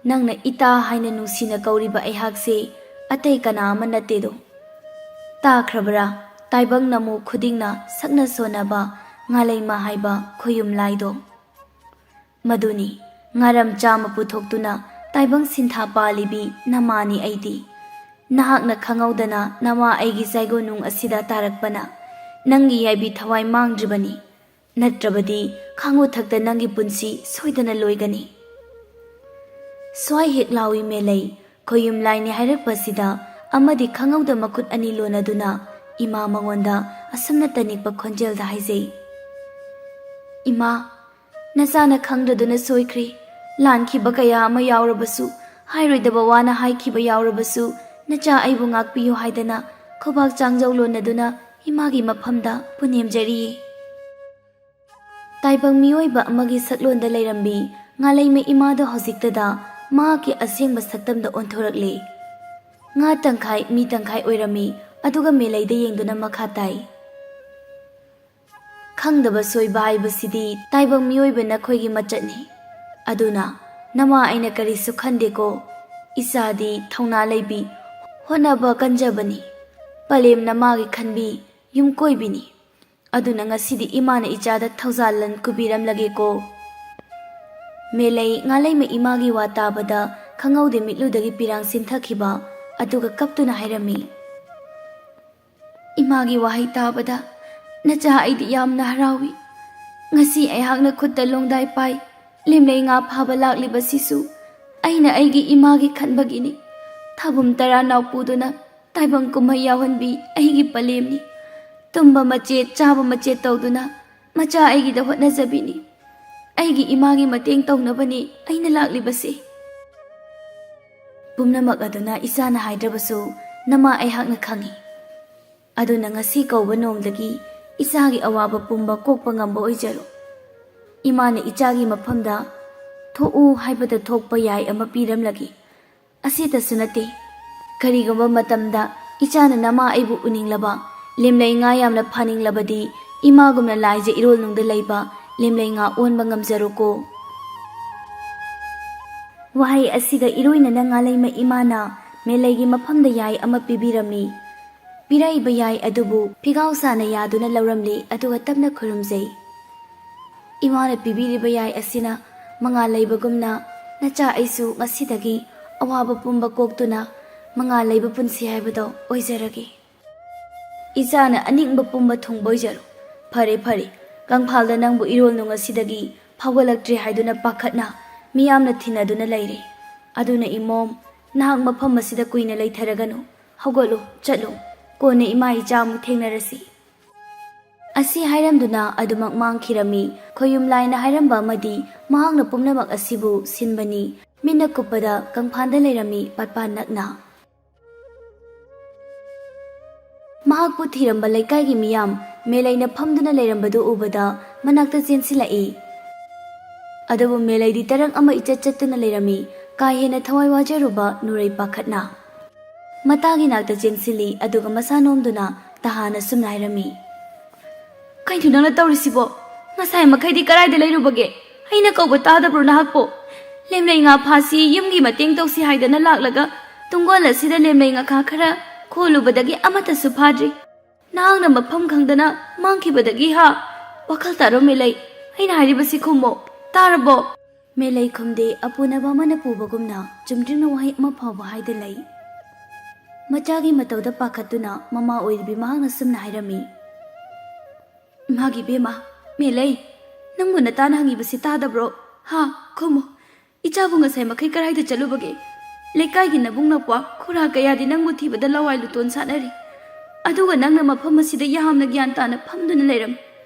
ꯅꯪꯅ ꯏꯇꯥ ꯍꯥꯏꯅ ꯅꯨꯡꯁꯤꯅ ꯀꯧꯔꯤꯕ ꯑꯩꯍꯥꯛꯁꯦ ꯑꯇꯩ ꯀꯅꯥ ꯑꯃ ꯅꯠꯇꯦꯗꯣ꯫ ꯇꯥꯈ꯭ꯔꯕꯔꯥ ꯇꯥꯏꯕꯪ ꯅꯃꯨ ꯈꯨꯗꯤꯡꯅ ꯁꯛꯅ ꯁꯣꯟꯅꯕ ꯉꯥꯂꯩꯃ ꯍꯥꯏꯕ ꯈꯣꯌꯨꯝ ꯂꯥꯏꯗꯣ? ꯃꯗꯨꯅꯤ ꯉꯥꯔꯝ ꯆꯥꯝꯃ ꯄꯨꯊꯣꯛꯇꯨꯅ ꯇꯥꯏꯕꯪ ꯁꯤꯟꯊꯥ ꯄꯥꯜꯂꯤꯕꯤ ꯅꯃꯥꯅꯤ ꯑꯩꯗꯤ꯫ ꯅꯍꯥꯛꯅ ꯈꯪꯍꯧꯗꯅ ꯅꯃꯥ ꯑꯩꯒꯤ ꯆꯥꯏꯒꯣꯟꯅꯨꯡ ꯑꯁꯤꯗ ꯇꯥꯔꯛꯄꯅ ꯅꯪꯒꯤ ꯌꯥꯏꯕꯤ ꯊꯋꯥꯏ ꯃꯥꯡꯗ꯭ꯔꯤꯕꯅꯤ, ꯅꯠꯇ꯭ꯔꯕꯗꯤ ꯈꯥꯡꯉꯨꯊꯛꯇ ꯅꯪꯒꯤ ꯄꯨꯟꯁꯤ ꯁꯣꯏꯗꯅ ꯂꯣꯏꯒꯅꯤ꯫ ꯁ꯭ꯋꯥꯏ ꯍꯦꯛ ꯂꯥꯎꯏ ꯃꯦꯂꯩ ꯈꯣꯌꯨꯝ ꯂꯥꯏꯅꯤ ꯍꯥꯏꯔꯛꯄꯁꯤꯗ ꯑꯃꯗꯤ ꯈꯪꯍꯧꯗ ꯃꯈꯨꯠ ꯑꯅꯤ ꯂꯣꯟꯅꯗꯨꯅ ꯏꯃꯥ ꯃꯉꯣꯟꯗ ꯑꯁꯨꯝꯅ ꯇꯅꯤꯛꯄ ꯈꯣꯟꯖꯦꯜꯗ ꯍꯥꯏꯖꯩ꯫ ꯏꯃꯥ, ꯅꯆꯥꯅ ꯈꯪꯗ꯭ꯔꯗꯨꯅ ꯁꯣꯏꯈ꯭ꯔꯦ꯫ ꯂꯥꯟꯈꯤꯕ ꯀꯌꯥ ꯑꯃ ꯌꯥꯎꯔꯕꯁꯨ, ꯍꯥꯏꯔꯣꯏꯗꯕ ꯋꯥꯅ ꯍꯥꯏꯈꯤꯕ ꯌꯥꯎꯔꯕꯁꯨ ꯅꯆꯥ ꯑꯩꯕꯨ ꯉꯥꯛꯄꯤꯌꯨ ꯍꯥꯏꯗꯅ ꯈꯨꯕꯥꯛ ꯆꯥꯡꯖꯧ ꯂꯣꯟꯅꯗꯨꯅ ꯏꯃꯥꯒꯤ ꯃꯐꯝꯗ ꯄꯨꯅꯦꯝꯖꯔꯤꯌꯦ꯫ ꯇꯥꯏꯕꯪ ꯃꯤꯑꯣꯏꯕ ꯑꯃꯒꯤ ꯁꯛꯂꯣꯟꯗ ꯂꯩꯔꯝꯕꯤ ꯉꯥꯂꯩꯃ ꯏꯃꯥꯗꯣ ꯍꯧꯖꯤꯛꯇꯗ ꯃꯍꯥꯛꯀꯤ ꯑꯁꯦꯡꯕ ꯁꯛꯇꯝꯗ ꯑꯣꯟꯊꯣꯔꯛꯂꯦ꯫ ꯉꯥ ꯇꯪꯈꯥꯏ ꯃꯤ ꯇꯪꯈꯥꯏ ꯑꯣꯏꯔꯝꯃꯤ꯫ ꯑꯗꯨꯒ ꯃꯦꯂꯩꯗ ꯌꯦꯡꯗꯨꯅ ꯃꯈꯥ ꯇꯥꯏ꯫ ꯈꯪꯗꯕ ꯁꯣꯏꯕ ꯍꯥꯏꯕꯁꯤꯗꯤ ꯇꯥꯏꯕꯪ ꯃꯤꯑꯣꯏꯕ ꯅꯈꯣꯏꯒꯤ ꯃꯆꯠꯅꯤ꯫ ꯑꯗꯨꯅ ꯅꯃꯥ ꯑꯩꯅ ꯀꯔꯤꯁꯨ ꯈꯟꯗꯦꯀꯣ꯫ ꯏꯆꯥꯗꯤ ꯊꯧꯅꯥ ꯂꯩꯕꯤ, ꯍꯣꯠꯅꯕ ꯀꯟꯖꯕꯅꯤ, ꯄꯂꯦꯝ ꯅꯃꯥꯒꯤ ꯈꯟꯕꯤ ꯌꯨꯝꯀꯣꯏꯕꯤꯅꯤ꯫ ꯑꯗꯨꯅ ꯉꯁꯤꯗꯤ ꯏꯃꯥꯅ ꯏꯆꯥꯗ ꯊꯧꯖꯥꯜꯂꯟ ꯀꯨꯕꯤꯔꯝꯂꯒꯦꯀꯣ꯫ ꯃꯦꯂꯩ ꯉꯥꯂꯩꯃ ꯏꯃꯥꯒꯤ ꯋꯥ ꯇꯥꯕꯗ ꯈꯪꯍꯧꯗꯦ ꯃꯤꯠꯂꯨꯗꯒꯤ ꯄꯤꯔꯥꯡ ꯆꯤꯟꯊꯈꯤꯕ, ꯑꯗꯨꯒ ꯀꯞꯇꯨꯅ ꯍꯥꯏꯔꯝꯃꯤ꯫ ꯏꯃꯥꯒꯤ ꯋꯥꯍꯩ ꯇꯥꯕꯗ ꯅꯆꯥ ꯑꯩꯗꯤ ꯌꯥꯝꯅ ꯍꯔꯥꯎꯏ꯫ ꯉꯁꯤ ꯑꯩꯍꯥꯛꯅ ꯈꯨꯠꯇ ꯂꯣꯡꯗꯥꯏ ꯄꯥꯏ ꯂꯤꯝꯂꯩ ꯉꯥ ꯐꯥꯕ ꯂꯥꯛꯂꯤꯕꯁꯤꯁꯨ ꯑꯩꯅ ꯑꯩꯒꯤ ꯏꯃꯥꯒꯤ ꯈꯟꯕꯒꯤꯅꯤ꯫ ꯊꯥꯕꯨꯝ ꯇꯔꯥ ꯅꯥꯎꯄꯨꯗꯨꯅ ꯇꯥꯏꯕꯪ ꯀꯨꯝꯍꯩ ꯌꯥꯎꯍꯟꯕꯤ ꯑꯩꯒꯤ ꯄꯂꯦꯝꯅꯤ꯫ ꯇꯨꯝꯕ ꯃꯆꯦꯠ ꯆꯥꯕ ꯃꯆꯦꯠ ꯇꯧꯗꯨꯅ ꯃꯆꯥ ꯑꯩꯒꯤꯗ ꯍꯣꯠꯅꯖꯕꯤꯅꯤ꯫ ꯑꯩꯒꯤ ꯏꯃꯥꯒꯤ ꯃꯇꯦꯡ ꯇꯧꯅꯕꯅꯤ ꯑꯩꯅ ꯂꯥꯛꯂꯤꯕꯁꯦ꯫ ꯄꯨꯝꯅꯃꯛ ꯑꯗꯨꯅ ꯏꯆꯥꯅ ꯍꯥꯏꯗ꯭ꯔꯕꯁꯨ ꯅꯃꯥ ꯑꯩꯍꯥꯛꯅ ꯈꯪꯏ꯫ ꯑꯗꯨꯅ ꯉꯁꯤ ꯀꯧꯕ ꯅꯣꯡꯗꯒꯤ ꯏꯆꯥꯒꯤ ꯑꯋꯥꯕ ꯄꯨꯝꯕ ꯀꯣꯛꯄ ꯉꯝꯕ ꯑꯣꯏꯖꯔꯣ꯫ ꯏꯃꯥꯅ ꯏꯆꯥꯒꯤ ꯃꯐꯝꯗ ꯊꯣꯛꯎ ꯍꯥꯏꯕꯗ ꯊꯣꯛꯄ ꯌꯥꯏ ꯑꯃ ꯄꯤꯔꯝꯂꯒꯦ꯫ ꯑꯁꯤꯇꯁꯨ ꯅꯠꯇꯦ, ꯀꯔꯤꯒꯨꯝꯕ ꯃꯇꯝꯗ ꯏꯆꯥꯅ ꯅꯃꯥ ꯑꯩꯕꯨ ꯎꯅꯤꯡꯂꯕ, ꯂꯤꯝꯂꯩ ꯉꯥ ꯌꯥꯝꯅ ꯐꯥꯅꯤꯡꯂꯕꯗꯤ ꯏꯃꯥꯒꯨꯝꯅ ꯂꯥꯏꯖ ꯏꯔꯣꯜꯅꯨꯡꯗ ꯂꯩꯕ ꯂꯤꯝꯂꯩ ꯉꯥ ꯑꯣꯟꯕ ꯉꯝꯖꯔꯣꯀꯣ꯫ ꯋꯥꯍꯩ ꯑꯁꯤꯒ ꯏꯔꯣꯏꯅꯅ ꯉꯥꯂꯩꯃ ꯏꯃꯥꯅ ꯃꯦꯂꯩꯒꯤ ꯃꯐꯝꯗ ꯌꯥꯏ ꯑꯃ ꯄꯤꯕꯤꯔꯝꯃꯤ꯫ ꯄꯤꯔꯛꯏꯕ ꯌꯥꯏ ꯑꯗꯨꯕꯨ ꯐꯤꯒꯥꯎ ꯁꯥꯅ ꯌꯥꯗꯨꯅ ꯂꯧꯔꯝꯂꯤ, ꯑꯗꯨꯒ ꯇꯞꯅ ꯈꯨꯔꯨꯝꯖꯩ꯫ ꯏꯃꯥꯅ ꯄꯤꯕꯤꯔꯤꯕ ꯌꯥꯏ ꯑꯁꯤꯅ ꯃꯉꯥꯜ ꯂꯩꯕꯒꯨꯝꯅ ꯅꯆꯥ ꯑꯩꯁꯨ ꯉꯁꯤꯗꯒꯤ ꯑꯋꯥꯕ ꯄꯨꯝꯕ ꯀꯣꯛꯇꯨꯅ ꯃꯉꯥꯜ ꯂꯩꯕ ꯄꯨꯟꯁꯤ ꯍꯥꯏꯕꯗꯣ ꯑꯣꯏꯖꯔꯒꯦ꯫ ꯏꯆꯥꯅ ꯑꯅꯤꯡꯕ ꯄꯨꯝꯕ ꯊꯨꯡꯕ ꯑꯣꯏꯖꯔꯣ꯫ ꯐꯔꯦ ꯐꯔꯦ, ꯀꯪꯐꯥꯜꯗ ꯅꯪꯕꯨ ꯏꯔꯣꯜꯅꯨꯡ ꯑꯁꯤꯗꯒꯤ ꯐꯥꯎꯒꯠꯂꯛꯇ꯭ꯔꯦ ꯍꯥꯏꯗꯨꯅ ꯄꯥꯈꯠꯅ ꯃꯤꯌꯥꯝꯅ ꯊꯤꯅꯗꯨꯅ ꯂꯩꯔꯦ꯫ ꯑꯗꯨꯅ ꯏꯃꯣꯝ, ꯅꯍꯥꯛ ꯃꯐꯝ ꯑꯁꯤꯗ ꯀꯨꯏꯅ ꯂꯩꯊꯔꯒꯅꯨ꯫ ꯍꯧꯒꯠꯂꯨ, ꯆꯠꯂꯨ, ꯀꯣꯟꯅ ꯏꯃꯥ ꯏꯆꯥ ꯑꯃꯨꯛ ꯊꯦꯡꯅꯔꯁꯤ꯫ ꯑꯁꯤ ꯍꯥꯏꯔꯝꯗꯨꯅ ꯑꯗꯨꯃꯛ ꯃꯥꯡꯈꯤꯔꯝꯃꯤ꯫ ꯈꯣꯌꯨꯝ ꯂꯥꯏꯅ ꯍꯥꯏꯔꯝꯕ ꯑꯃꯗꯤ ꯃꯍꯥꯛꯅ ꯄꯨꯝꯅꯃꯛ ꯑꯁꯤꯕꯨ ꯁꯤꯟꯕꯅꯤ꯫ ꯃꯤꯠꯅ ꯀꯨꯞꯄꯗ ꯀꯪꯐꯥꯟꯗ ꯂꯩꯔꯝꯃꯤ ꯄꯠꯄꯥꯟ ꯅꯛꯅ꯫ ꯃꯍꯥꯛꯄꯨ ꯊꯤꯔꯝꯕ ꯂꯩꯀꯥꯏꯒꯤ ꯃꯤꯌꯥꯝ ꯃꯦꯂꯩꯅ ꯐꯝꯗꯨꯅ ꯂꯩꯔꯝꯕꯗꯨ ꯎꯕꯗ ꯃꯅꯥꯛꯇ ꯆꯦꯟꯁꯤꯜꯂꯛꯏ꯫ ꯑꯗꯨꯕꯨ ꯃꯦꯂꯩꯗꯤ ꯇꯔꯪ ꯑꯃ ꯏꯆꯠ ꯆꯠꯇꯨꯅ ꯂꯩꯔꯝꯃꯤ, ꯀꯥ ꯍꯦꯟꯅ ꯊꯋꯥꯏ ꯋꯥꯖꯔꯨꯕ ꯅꯨꯔꯩ ꯄꯥꯈꯠꯅ꯫ ꯃꯇꯥꯒꯤ ꯅꯥꯛꯇ ꯆꯦꯟꯁꯤꯜꯂꯤ ꯑꯗꯨꯒ ꯃꯁꯥ ꯅꯣꯝꯗꯨꯅ ꯇꯍꯥꯅ ꯁꯨꯝꯅ ꯍꯥꯏꯔꯝꯃꯤ, "ꯀꯩꯅꯣ ꯅꯪꯅ ꯇꯧꯔꯤꯁꯤꯕꯣ? ꯉꯁꯥꯏ ꯃꯈꯩꯗꯤ ꯀꯔꯥꯏꯗ ꯂꯩꯔꯨꯕꯒꯦ? ꯑꯩꯅ ꯀꯧꯕ ꯇꯥꯗꯕ꯭ꯔꯣ ꯅꯍꯥꯛꯄꯣ? ꯂꯦꯝꯂꯩ ꯉꯥ ꯐꯥꯁꯤ ꯌꯨꯝꯒꯤ ꯃꯇꯦꯡ ꯇꯧꯁꯤ ꯍꯥꯏꯗꯅ ꯂꯥꯛꯂꯒ ꯇꯨꯡꯒꯣꯜ ꯑꯁꯤꯗ ꯂꯦꯝꯂꯩ ꯉꯥꯈꯥ ꯈꯔ ꯈꯣꯜꯂꯨꯕꯗꯒꯤ ꯑꯃꯠꯇꯁꯨ ꯐꯥꯗ꯭ꯔꯤ꯫ ꯅꯍꯥꯛꯅ ꯃꯐꯝ ꯈꯪꯗꯅ ꯃꯥꯡꯈꯤꯕꯗꯒꯤ ꯍꯥ? ꯋꯥꯈꯜ ꯇꯥꯔꯣ ꯃꯦꯂꯩ, ꯑꯩꯅ ꯍꯥꯏꯔꯤꯕꯁꯤ ꯈꯨꯝꯃꯣ, ꯇꯥꯔꯕꯣ?" ꯃꯦꯂꯩ ꯈꯨꯝꯗꯦ, ꯑꯄꯨꯅꯕ ꯑꯃꯅ ꯄꯨꯕꯒꯨꯝꯅ ꯆꯨꯝꯗ꯭ꯔꯤꯡꯅ ꯋꯥꯍꯩ ꯑꯃ ꯐꯥꯎꯕ ꯍꯥꯏꯗ ꯂꯩ꯫ ꯃꯆꯥꯒꯤ ꯃꯇꯧꯗ ꯄꯥꯈꯠꯇꯨꯅ ꯃꯃꯥ ꯑꯣꯏꯔꯤꯕꯤ ꯃꯍꯥꯛꯅ ꯁꯨꯝꯅ ꯍꯥꯏꯔꯝꯃꯤ, "ꯏꯃꯥꯒꯤ ꯕꯦꯝꯃ, ꯃꯦꯂꯩ, ꯅꯪꯕꯨ ꯅꯇꯥꯅ ꯍꯪꯉꯤꯕꯁꯤ ꯇꯥꯗꯕ꯭ꯔꯣ? ꯍꯥ, ꯈꯨꯝꯃꯨ, ꯏꯆꯥꯕꯨ ꯉꯁꯥꯏ ꯃꯈꯩ ꯀꯔꯥꯏꯗ ꯆꯠꯂꯨꯕꯒꯦ? ꯂꯩꯀꯥꯏꯒꯤ ꯅꯕꯨꯡ ꯅꯧꯄ꯭ꯋꯥ ꯈꯨꯔꯥ ꯀꯌꯥꯗꯤ ꯅꯪꯕꯨ ꯊꯤꯕꯗ ꯂꯋꯥꯏ ꯂꯨꯇꯣꯟ ꯁꯥꯠꯅꯔꯤ, ꯑꯗꯨꯒ ꯅꯪꯅ ꯃꯐꯝ ꯑꯁꯤꯗ ꯌꯥꯝꯅ ꯒ꯭ꯌꯥꯟ ꯇꯥꯅ ꯐꯝꯗꯨꯅ ꯂꯩꯔꯝꯃꯤ꯫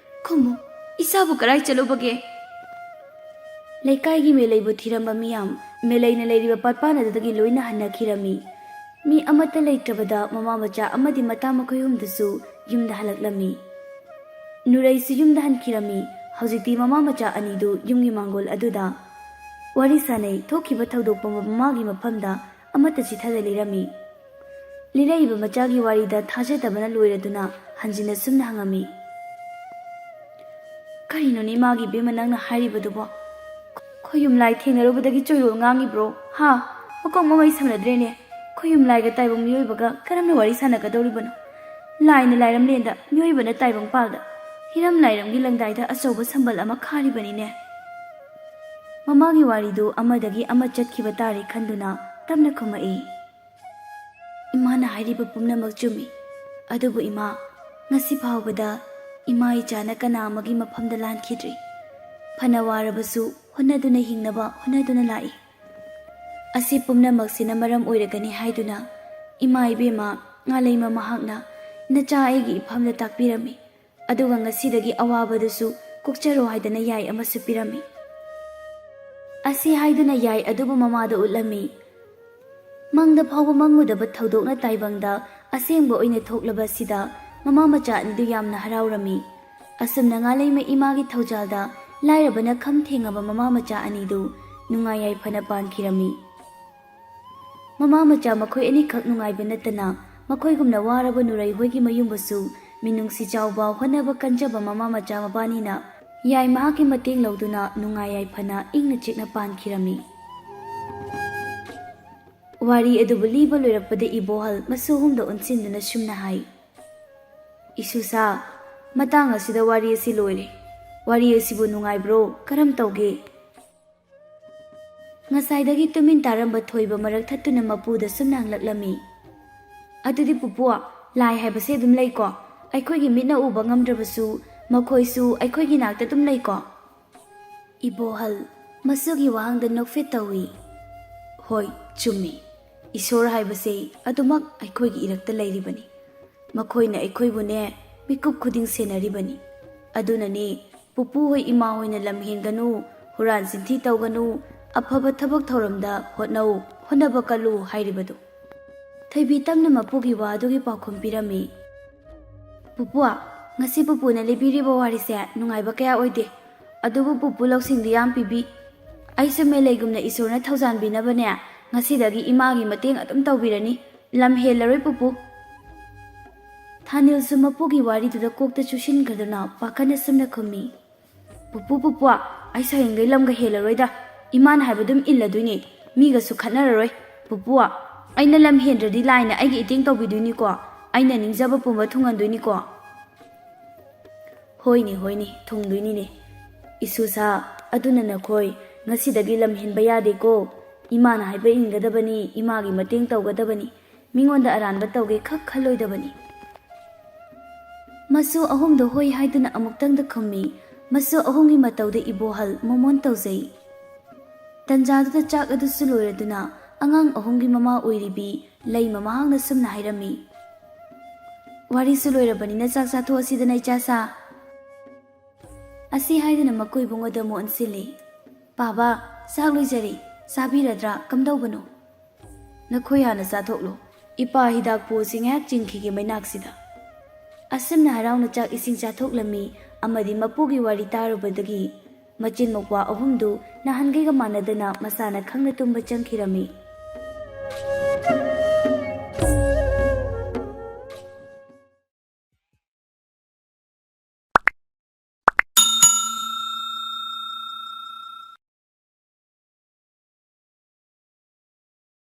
ꯈꯨꯝꯃꯨ, ꯏꯆꯥꯕꯨ ꯀꯔꯥꯏ ꯆꯠꯂꯨꯕꯒꯦ?" ꯂꯩꯀꯥꯏꯒꯤ ꯃꯦꯂꯩꯕꯨ ꯊꯤꯔꯝꯕ ꯃꯤꯌꯥꯝ ꯃꯦꯂꯩꯅ ꯂꯩꯔꯤꯕ ꯄꯥꯠꯄꯥꯟ ꯑꯗꯨꯗꯒꯤ ꯂꯣꯏꯅ ꯍꯟꯅꯈꯤꯔꯝꯃꯤ꯫ ꯃꯤ ꯑꯃꯠꯇ ꯂꯩꯇ꯭ꯔꯕꯗ ꯃꯃꯥ ꯃꯆꯥ ꯑꯃꯗꯤ ꯃꯇꯥ ꯃꯈꯣꯏ ꯑꯍꯨꯝꯗꯨꯁꯨ ꯌꯨꯝꯗ ꯍꯜꯂꯛꯂꯝꯃꯤ꯫ ꯅꯨꯔꯩꯁꯨ ꯌꯨꯝꯗ ꯍꯟꯈꯤꯔꯝꯃꯤ꯫ ꯍꯧꯖꯤꯛꯇꯤ ꯃꯃꯥ ꯃꯆꯥ ꯑꯅꯤꯗꯨ ꯌꯨꯝꯒꯤ ꯃꯥꯡꯒꯣꯜ ꯑꯗꯨꯗ ꯋꯥꯔꯤ ꯁꯥꯅꯩ꯫ ꯊꯣꯛꯈꯤꯕ ꯊꯧꯗꯣꯛ ꯄꯨꯝꯕ ꯃꯃꯥꯒꯤ ꯃꯐꯝꯗ ꯑꯃꯠꯇ ꯆꯤꯊꯗ ꯂꯤꯔꯝꯃꯤ꯫ ꯂꯤꯔꯛꯏꯕ ꯃꯆꯥꯒꯤ ꯋꯥꯔꯤꯗ ꯊꯥꯖꯗꯕꯅ ꯂꯣꯏꯔꯗꯨꯅ ꯍꯟꯖꯤꯟꯅ ꯁꯨꯝꯅ ꯍꯪꯉꯝꯃꯤ, "ꯀꯔꯤꯅꯣꯅꯦ ꯏꯃꯥꯒꯤ ꯏꯕꯦꯝꯃ ꯅꯪꯅ ꯍꯥꯏꯔꯤꯕꯗꯨꯕꯣ? ꯈꯣꯌꯨꯝ ꯂꯥꯏ ꯊꯦꯡꯅꯔꯨꯕꯗꯒꯤ ꯆꯣꯏꯔꯣꯜ ꯉꯥꯡꯉꯤꯕ꯭ꯔꯣ? ꯍꯥ? ꯃꯀꯣꯛ ꯃꯃꯩ ꯁꯝꯅꯗ꯭ꯔꯦꯅꯦ꯫ ꯈꯣꯌꯨꯝ ꯂꯥꯏꯒ ꯇꯥꯏꯕꯪ ꯃꯤꯑꯣꯏꯕꯒ ꯀꯔꯝꯅ ꯋꯥꯔꯤ ꯁꯥꯟꯅꯒꯗꯧꯔꯤꯕꯅꯣ? ꯂꯥꯏꯅ ꯂꯥꯏꯔꯝꯂꯦꯟꯗ, ꯃꯤꯑꯣꯏꯕꯅ ꯇꯥꯏꯕꯪꯄꯥꯜꯗ, ꯍꯤꯔꯝ ꯂꯥꯏꯔꯝꯒꯤ ꯂꯪꯗꯥꯏꯗ ꯑꯆꯧꯕ ꯁꯝꯕꯜ ꯑꯃ ꯈꯥꯔꯤꯕꯅꯤꯅꯦ." ꯃꯃꯥꯒꯤ ꯋꯥꯔꯤꯗꯨ ꯑꯃꯗꯒꯤ ꯑꯃ ꯆꯠꯈꯤꯕ ꯇꯥꯔꯦ ꯈꯟꯗꯨꯅ ꯇꯞꯅ ꯈꯨꯝꯃꯛꯏ, "ꯏꯃꯥꯅ ꯍꯥꯏꯔꯤꯕ ꯄꯨꯝꯅꯃꯛ ꯆꯨꯝꯃꯤ꯫ ꯑꯗꯨꯕꯨ ꯏꯃꯥ, ꯉꯁꯤ ꯐꯥꯎꯕꯗ ꯏꯃꯥ ꯏꯆꯥꯅ ꯀꯅꯥ ꯑꯃꯒꯤ ꯃꯐꯝꯗ ꯂꯥꯟꯈꯤꯗ꯭ꯔꯤ꯫ ꯐꯅ ꯋꯥꯔꯕꯁꯨ ꯍꯣꯠꯅꯗꯨꯅ ꯍꯤꯡꯅꯕ ꯍꯣꯠꯅꯗꯨꯅ ꯂꯥꯛꯏ꯫ ꯑꯁꯤ ꯄꯨꯝꯅꯃꯛꯁꯤꯅ ꯃꯔꯝ ꯑꯣꯏꯔꯒꯅꯤ ꯍꯥꯏꯗꯨꯅ ꯏꯃꯥ ꯏꯕꯦꯝꯃ ꯉꯥꯂꯩꯃ ꯃꯍꯥꯛꯅ ꯅꯆꯥ ꯑꯩꯒꯤ ꯏꯐꯝꯗ ꯇꯥꯛꯄꯤꯔꯝꯃꯤ꯫ ꯑꯗꯨꯒ ꯉꯁꯤꯗꯒꯤ ꯑꯋꯥꯕꯗꯨꯁꯨ ꯀꯣꯛꯆꯔꯣ ꯍꯥꯏꯗꯅ ꯌꯥꯏ ꯑꯃꯁꯨ ꯄꯤꯔꯝꯃꯤ." ꯑꯁꯤ ꯍꯥꯏꯗꯨꯅ ꯌꯥꯏ ꯑꯗꯨꯕꯨ ꯃꯃꯥꯗ ꯎꯠꯂꯝꯃꯤ꯫ ꯃꯪꯗ ꯐꯥꯎꯕ ꯃꯪꯉꯨꯗꯕ ꯊꯧꯗꯣꯛꯅ ꯇꯥꯏꯕꯪꯗ ꯑꯁꯦꯡꯕ ꯑꯣꯏꯅ ꯊꯣꯛꯂꯕꯁꯤꯗ ꯃꯃꯥ ꯃꯆꯥ ꯑꯅꯤꯗꯨ ꯌꯥꯝꯅ ꯍꯔꯥꯎꯔꯝꯃꯤ꯫ ꯑꯁꯨꯝꯅ ꯉꯥꯂꯩꯃ ꯏꯃꯥꯒꯤ ꯊꯧꯖꯥꯜꯗ ꯂꯥꯏꯔꯕꯅ ꯈꯝ ꯊꯦꯡꯉꯕ ꯃꯃꯥ ꯃꯆꯥ ꯑꯅꯤꯗꯨ ꯅꯨꯡꯉꯥꯏ ꯌꯥꯏꯐꯅ ꯄꯥꯟꯈꯤꯔꯝꯃꯤ꯫ ꯃꯃꯥ ꯃꯆꯥ ꯃꯈꯣꯏ ꯑꯅꯤꯈꯛ ꯅꯨꯡꯉꯥꯏꯕ ꯅꯠꯇꯅ ꯃꯈꯣꯏꯒꯨꯝꯅ ꯋꯥꯔꯕ ꯅꯨꯔꯩ ꯍꯣꯏꯒꯤ ꯃꯌꯨꯝꯕꯨꯁꯨ ꯃꯤꯅꯨꯡꯁꯤ ꯆꯥꯎꯕ ꯍꯣꯠꯅꯕ ꯀꯟꯖꯕ ꯃꯃꯥ ꯃꯆꯥ ꯃꯕꯥꯅꯤꯅ ꯌꯥꯏ ꯃꯍꯥꯛꯀꯤ ꯃꯇꯦꯡ ꯂꯧꯗꯨꯅ ꯅꯨꯡꯉꯥꯏ ꯌꯥꯏꯐꯅ ꯏꯪꯅ ꯆꯤꯛꯅ ꯄꯥꯟꯈꯤꯔꯝꯃꯤ꯫ ꯋꯥꯔꯤ ꯑꯗꯨꯕꯨ ꯂꯤꯕ ꯂꯣꯏꯔꯛꯄꯗ ꯏꯕꯣꯍꯜ ꯃꯁꯨ ꯑꯍꯨꯝꯗ ꯑꯣꯟꯁꯤꯟꯗꯨꯅ ꯁꯨꯝꯅ ꯍꯥꯏ, "ꯏꯁꯨꯁꯥ, ꯃꯇꯥꯡ ꯑꯁꯤꯗ ꯋꯥꯔꯤ ꯑꯁꯤ ꯂꯣꯏꯔꯦ꯫ ꯋꯥꯔꯤ ꯑꯁꯤꯕꯨ ꯅꯨꯡꯉꯥꯏꯕ꯭ꯔꯣ? ꯀꯔꯝ ꯇꯧꯒꯦ?" ꯉꯁꯥꯏꯗꯒꯤ ꯇꯨꯃꯤꯟ ꯇꯥꯔꯝꯕ ꯊꯣꯏꯕ ꯃꯔꯛ ꯊꯠꯇꯨꯅ ꯃꯄꯨꯗ ꯁꯨꯝꯅ ꯍꯪꯂꯛꯂꯝꯃꯤ, "ꯑꯗꯨꯗꯤ ꯄꯨꯄꯨ, ꯂꯥꯏ ꯍꯥꯏꯕꯁꯦ ꯑꯗꯨꯝ ꯂꯩꯀꯣ? ꯑꯩꯈꯣꯏꯒꯤ ꯃꯤꯠꯅ ꯎꯕ ꯉꯝꯗ꯭ꯔꯕꯁꯨ ꯃꯈꯣꯏꯁꯨ ꯑꯩꯈꯣꯏꯒꯤ ꯅꯥꯛꯇ ꯑꯗꯨꯝ ꯂꯩꯀꯣ?" ꯏꯕꯣꯍꯜ ꯃꯁꯨꯒꯤ ꯋꯥꯍꯪꯗ ꯅꯣꯛꯐꯦꯠ ꯇꯧꯏ, "ꯍꯣꯏ, ꯆꯨꯝꯃꯤ꯫ ꯏꯁꯣꯔ ꯍꯥꯏꯕꯁꯦ ꯑꯗꯨꯃꯛ ꯑꯩꯈꯣꯏꯒꯤ ꯏꯔꯛꯇ ꯂꯩꯔꯤꯕꯅꯤ꯫ ꯃꯈꯣꯏꯅ ꯑꯩꯈꯣꯏꯕꯨꯅꯦ ꯃꯤꯀꯨꯞ ꯈꯨꯗꯤꯡ ꯁꯦꯟꯅꯔꯤꯕꯅꯤ꯫ ꯑꯗꯨꯅꯅꯤ ꯄꯨꯄꯨ ꯍꯣꯏ ꯏꯃꯥ ꯍꯣꯏꯅ ꯂꯝ ꯍꯦꯟꯒꯅꯨ, ꯍꯨꯔꯥꯟ ꯆꯤꯟꯊꯤ ꯇꯧꯒꯅꯨ, ꯑꯐꯕ ꯊꯕꯛ ꯊꯧꯔꯝꯗ ꯍꯣꯠꯅꯧ, ꯍꯣꯠꯅꯕ ꯀꯜꯂꯨ ꯍꯥꯏꯔꯤꯕꯗꯨ." ꯊꯣꯏꯕꯤ ꯇꯞꯅ ꯃꯄꯨꯒꯤ ꯋꯥ ꯑꯗꯨꯒꯤ ꯄꯥꯎꯈꯨꯝ ꯄꯤꯔꯝꯃꯤ, "ꯄꯨꯄꯨ, ꯉꯁꯤ ꯄꯨꯄꯨꯅ ꯂꯤꯕꯤꯔꯤꯕ ꯋꯥꯔꯤꯁꯦ ꯅꯨꯡꯉꯥꯏꯕ ꯀꯌꯥ ꯑꯣꯏꯗꯦ꯫ ꯑꯗꯨꯕꯨ ꯄꯨꯄꯨ ꯂꯧꯁꯤꯡꯗꯤ ꯌꯥꯝ ꯄꯤꯕꯤ꯫ ꯑꯩꯁꯨ ꯃꯦꯂꯩꯒꯨꯝꯅ ꯏꯁꯣꯔꯅ ꯊꯧꯖꯥꯟꯕꯤꯅꯕꯅꯦ ꯉꯁꯤꯗꯒꯤ ꯏꯃꯥꯒꯤ ꯃꯇꯦꯡ ꯑꯗꯨꯝ ꯇꯧꯕꯤꯔꯅꯤ꯫ ꯂꯝ ꯍꯦꯜꯂꯔꯣꯏ ꯄꯨꯄꯨ." ꯊꯥꯅꯤꯜꯁꯨ ꯃꯄꯨꯒꯤ ꯋꯥꯔꯤꯗꯨꯗ ꯀꯣꯛꯇ ꯆꯨꯁꯤꯟꯈ꯭ꯔꯗꯨꯅ ꯄꯥꯈꯠꯅ ꯁꯨꯝꯅ ꯈꯨꯝꯃꯤ, "ꯄꯨꯄꯨ, ꯑꯩꯁꯨ ꯍꯌꯦꯡꯗꯩ ꯂꯝꯒ ꯍꯦꯜꯂꯔꯣꯏꯗ꯫ ꯏꯃꯥꯅ ꯍꯥꯏꯕꯗꯨꯝ इल्लदोइने मीगसु खनररोय पुपुआ अइना लम हेंद्रदि लाइना अइगी इतेंग तौबिदोइनिको अइना निंगजबा पुंबा थुंगनदोइनिको होइने होइने थुंगदोइनिने इसुसा अदुना नखोय ngasiदगी lam hinba yadeko imana haiba ingadabani imagi mateng tawgadabani mingonda aranba tawge khak khaloidabani masu ahum do hoi haiduna amuktang da khummi masu ahumgi matawde ibohal momon tawjai tanjadu da chak adu suloiraduna angang ahumgi mama oiribi lei mama hangna sumna hairami wari suloirabani na chak sa tho asidana ichasa ꯑꯁꯤ ꯍꯥꯏꯗꯨꯅ ꯃꯀꯨꯏꯕꯨꯡꯉꯣꯗ ꯑꯃꯨꯛ ꯑꯣꯟꯁꯤꯜꯂꯤ꯫ ꯄꯥꯕ, ꯆꯥꯛ ꯂꯣꯏꯖꯔꯤ, ꯆꯥꯕꯤꯔꯗ꯭ꯔꯥ ꯀꯝꯗꯧꯕꯅꯣ? ꯅꯈꯣꯏ ꯍꯥꯟꯅ ꯆꯥꯊꯣꯛꯂꯣ, ꯏꯄꯥ ꯍꯤꯗꯥꯛ ꯄꯨꯁꯤ ꯉꯥꯏꯍꯥꯛ ꯆꯤꯡꯈꯤꯒꯦ ꯃꯩꯅꯥꯛꯁꯤꯗ꯫ ꯑꯁꯨꯝꯅ ꯍꯔꯥꯎꯅ ꯆꯥꯛ ꯏꯁꯤꯡ ꯆꯥꯊꯣꯛꯂꯝꯃꯤ ꯑꯃꯗꯤ ꯃꯄꯨꯒꯤ ꯋꯥꯔꯤ ꯇꯥꯔꯨꯕꯗꯒꯤ ꯃꯆꯤꯟ ꯃꯧꯄ꯭ꯋꯥ ꯑꯍꯨꯝꯗꯨ ꯅꯍꯥꯟꯒꯩꯒ ꯃꯥꯟꯅꯗꯅ ꯃꯁꯥꯅ ꯈꯪꯅ ꯇꯨꯝꯕ ꯆꯪꯈꯤꯔꯝꯃꯤ꯫